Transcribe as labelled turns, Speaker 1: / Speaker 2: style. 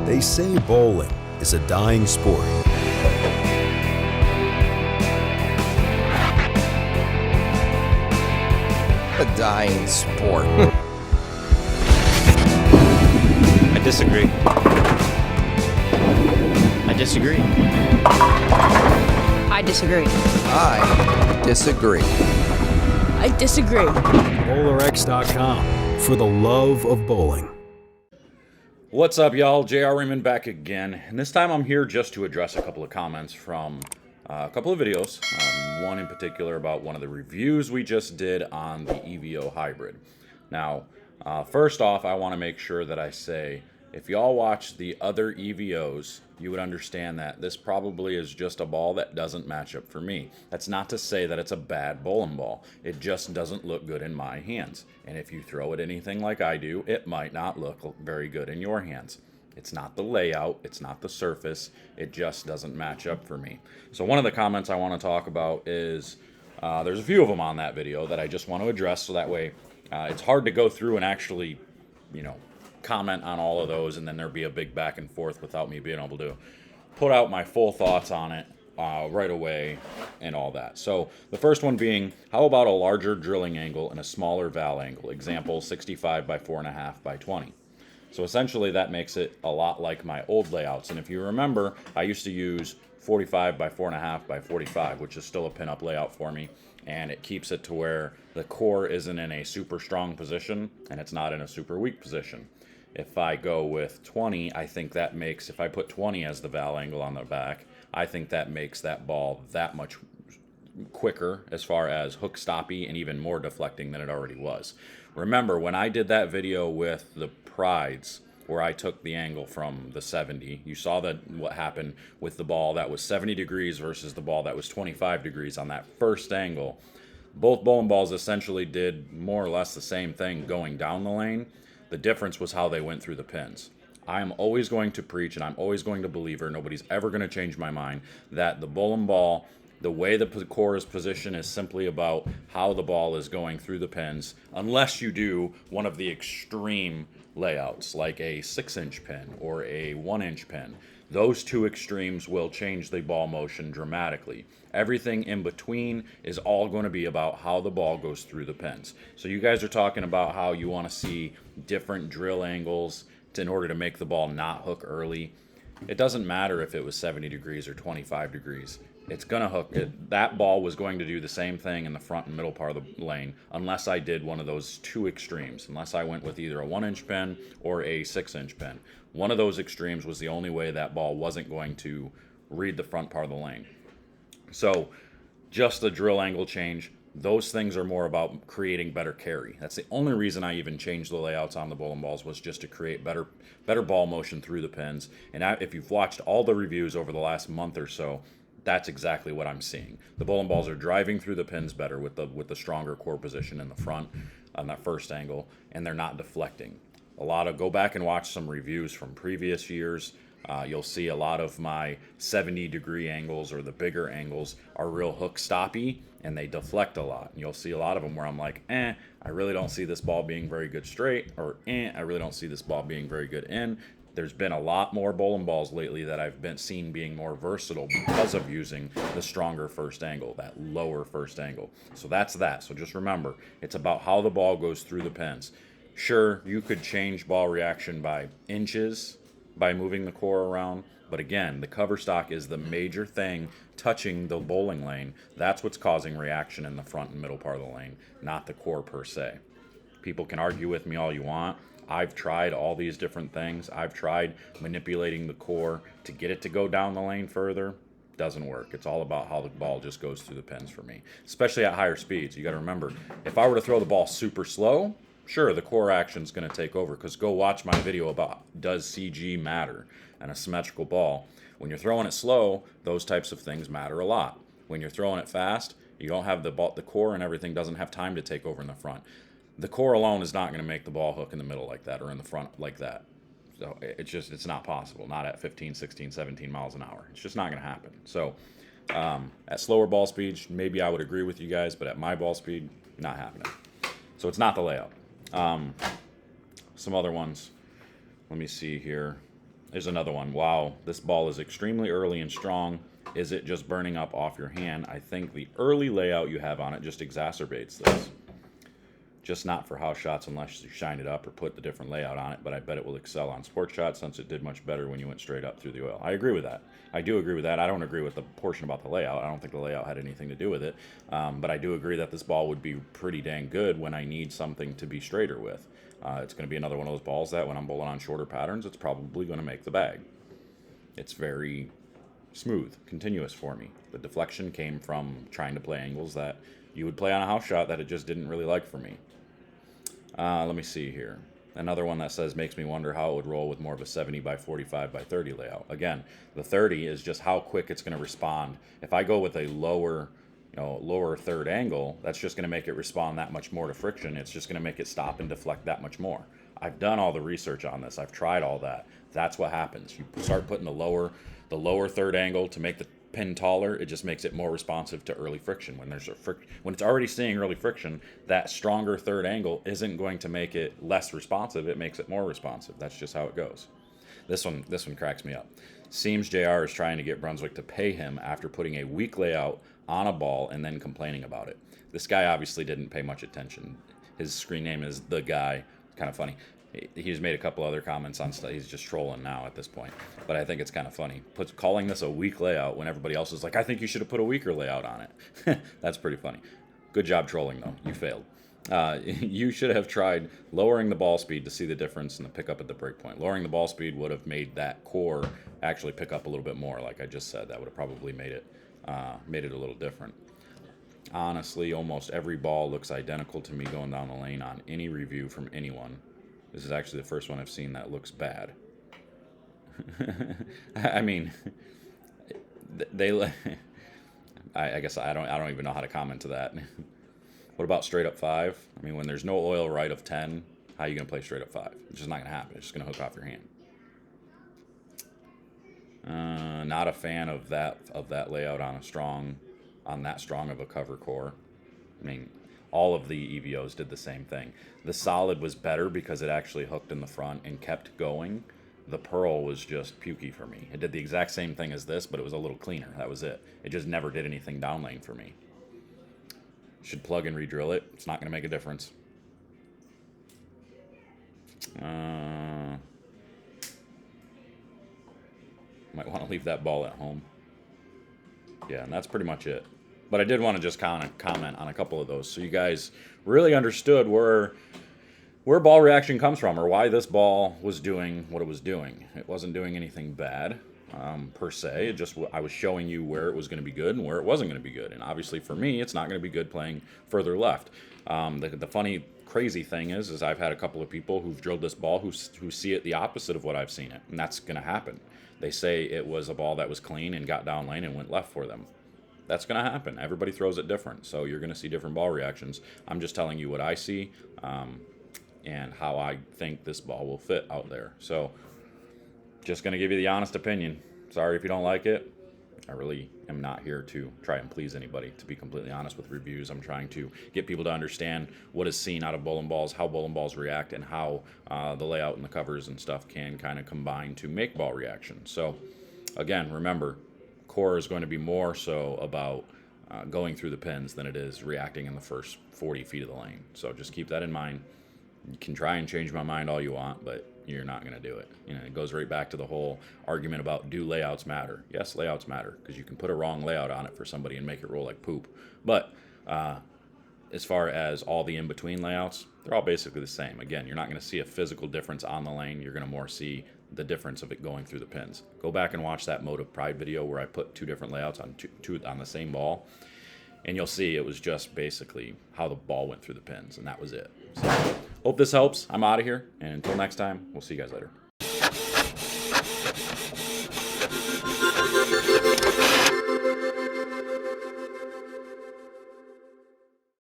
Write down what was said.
Speaker 1: They say bowling is a dying sport.
Speaker 2: A dying sport.
Speaker 3: I disagree. I disagree.
Speaker 4: I disagree.
Speaker 2: I disagree.
Speaker 4: I disagree.
Speaker 1: BowlerX.com for the love of bowling.
Speaker 5: What's up, y'all? JR Raymond back again, and this time I'm here just to address a couple of comments from a couple of videos. One in particular about one of the reviews we just did on the EVO Hybrid. Now, first off, I want to make sure that I say, if y'all watch the other EVOs, you would understand that this probably is just a ball that doesn't match up for me. That's not to say that it's a bad bowling ball. It just doesn't look good in my hands. And if you throw it anything like I do, it might not look very good in your hands. It's not the layout, it's not the surface, it just doesn't match up for me. So one of the comments I want to talk about is, there's a few of them on that video that I just want to address, so that way it's hard to go through and actually, comment on all of those, and then there'd be a big back and forth without me being able to put out my full thoughts on it right away and all that. So the first one being, how about a larger drilling angle and a smaller valve angle? Example, 65 by 4.5 by 20. So essentially that makes it a lot like my old layouts. And if you remember, I used to use 45 by 4.5 by 45, which is still a pinup layout for me. And it keeps it to where the core isn't in a super strong position and it's not in a super weak position. If I go with 20, I think that makes, if I put 20 as the valve angle on the back, I think that makes that ball that much quicker as far as hook stoppy and even more deflecting than it already was. Remember, when I did that video with the Prides, where I took the angle from the 70, you saw that what happened with the ball that was 70 degrees versus the ball that was 25 degrees on that first angle. Both bowling balls essentially did more or less the same thing going down the lane. The difference was how they went through the pins. I am always going to preach, and I'm always going to believe, or nobody's ever going to change my mind, that the bowling ball, the way the core is positioned, is simply about how the ball is going through the pins, unless you do one of the extreme layouts, like a 6-inch pin or a 1-inch pin. Those two extremes will change the ball motion dramatically. Everything in between is all going to be about how the ball goes through the pins. So you guys are talking about how you want to see different drill angles in order to make the ball not hook early. It doesn't matter if it was 70 degrees or 25 degrees. It's going to hook. That ball was going to do the same thing in the front and middle part of the lane unless I did one of those two extremes, unless I went with either a 1-inch pin or a 6-inch pin. One of those extremes was the only way that ball wasn't going to read the front part of the lane. So just a drill angle change, those things are more about creating better carry. That's the only reason I even changed the layouts on the bowling balls, was just to create better ball motion through the pins. And if you've watched all the reviews over the last month or so, that's exactly what I'm seeing. The bowling balls are driving through the pins better with the stronger core position in the front on that first angle, and they're not deflecting. Go back and watch some reviews from previous years. You'll see a lot of my 70-degree angles or the bigger angles are real hook stoppy, and they deflect a lot. And you'll see a lot of them where I'm like, I really don't see this ball being very good straight, or I really don't see this ball being very good in. There's been a lot more bowling balls lately that I've seen being more versatile because of using the stronger first angle, that lower first angle. So that's that. So just remember, it's about how the ball goes through the pins. Sure, you could change ball reaction by inches by moving the core around, but again, the cover stock is the major thing touching the bowling lane. That's what's causing reaction in the front and middle part of the lane, not the core per se. People can argue with me all you want. I've tried all these different things. I've tried manipulating the core to get it to go down the lane further. Doesn't work. It's all about how the ball just goes through the pins for me, especially at higher speeds. You got to remember, if I were to throw the ball super slow, sure, the core action is going to take over, because go watch my video about does CG matter and a symmetrical ball. When you're throwing it slow, those types of things matter a lot. When you're throwing it fast, you don't have the core and everything doesn't have time to take over in the front. The core alone is not going to make the ball hook in the middle like that or in the front like that. So it's not possible, not at 15, 16, 17 miles an hour. It's just not going to happen. So at slower ball speeds, maybe I would agree with you guys, but at my ball speed, not happening. So it's not the layout. Some other ones. Let me see here. Here's another one. Wow, this ball is extremely early and strong. Is it just burning up off your hand? I think the early layout you have on it just exacerbates this. Just not for house shots unless you shine it up or put the different layout on it, but I bet it will excel on sports shots since it did much better when you went straight up through the oil. I agree with that. I do agree with that. I don't agree with the portion about the layout. I don't think the layout had anything to do with it, but I do agree that this ball would be pretty dang good when I need something to be straighter with. It's going to be another one of those balls that when I'm bowling on shorter patterns, it's probably going to make the bag. It's very smooth, continuous for me. The deflection came from trying to play angles that you would play on a house shot that it just didn't really like for me. Let me see here. Another one that says makes me wonder how it would roll with more of a 70 by 45 by 30 layout. Again, the 30 is just how quick it's going to respond. If I go with a lower third angle, that's just going to make it respond that much more to friction. It's just going to make it stop and deflect that much more. I've done all the research on this. I've tried all that. That's what happens. You start putting the lower third angle to make the pin taller, it just makes it more responsive to early friction. When when it's already seeing early friction, that stronger third angle isn't going to make it less responsive. It makes it more responsive. That's just how it goes. This one cracks me up. Seems JR is trying to get Brunswick to pay him after putting a weak layout on a ball and then complaining about it. This guy obviously didn't pay much attention. His screen name is The Guy. Kind of funny. He's made a couple other comments on stuff. He's just trolling now at this point. But I think it's kind of funny. Calling this a weak layout when everybody else is like, I think you should have put a weaker layout on it. That's pretty funny. Good job trolling, though. You failed. You should have tried lowering the ball speed to see the difference in the pickup at the break point. Lowering the ball speed would have made that core actually pick up a little bit more, like I just said. That would have probably made it a little different. Honestly, almost every ball looks identical to me going down the lane on any review from anyone. This is actually the first one I've seen that looks bad. I mean, I guess I don't even know how to comment to that. What about straight up 5? I mean, when there's no oil right of 10, how are you going to play straight up 5? It's just not going to happen. It's just going to hook off your hand. Not a fan of that layout on that strong of a cover core. I mean, all of the EVOs did the same thing. The solid was better because it actually hooked in the front and kept going. The pearl was just pukey for me. It did the exact same thing as this, but it was a little cleaner. That was it. It just never did anything down lane for me. Should plug and re-drill it. It's not going to make a difference. Might want to leave that ball at home. Yeah, and that's pretty much it. But I did want to just kind of comment on a couple of those so you guys really understood where ball reaction comes from or why this ball was doing what it was doing. It wasn't doing anything bad per se. It just I was showing you where it was going to be good and where it wasn't going to be good. And obviously for me, it's not going to be good playing further left. The funny, crazy thing is I've had a couple of people who've drilled this ball who see it the opposite of what I've seen it. And that's going to happen. They say it was a ball that was clean and got down lane and went left for them. That's going to happen. Everybody throws it different, so you're going to see different ball reactions. I'm just telling you what I see and how I think this ball will fit out there. So just going to give you the honest opinion. Sorry if you don't like it. I really am not here to try and please anybody, to be completely honest with reviews. I'm trying to get people to understand what is seen out of bowling balls, how bowling balls react, and how the layout and the covers and stuff can kind of combine to make ball reactions. So again, remember, core is going to be more so about going through the pins than it is reacting in the first 40 feet of the lane. So just keep that in mind. You can try and change my mind all you want, but you're not going to do it. You know, it goes right back to the whole argument about do layouts matter? Yes, layouts matter because you can put a wrong layout on it for somebody and make it roll like poop. But as far as all the in-between layouts, they're all basically the same. Again, you're not going to see a physical difference on the lane. You're going to more see the difference of it going through the pins. Go back and watch that Mode of Pride video where I put two different layouts on two on the same ball, and you'll see it was just basically how the ball went through the pins, and that was it. So, hope this helps. I'm out of here, and until next time, we'll see you guys later.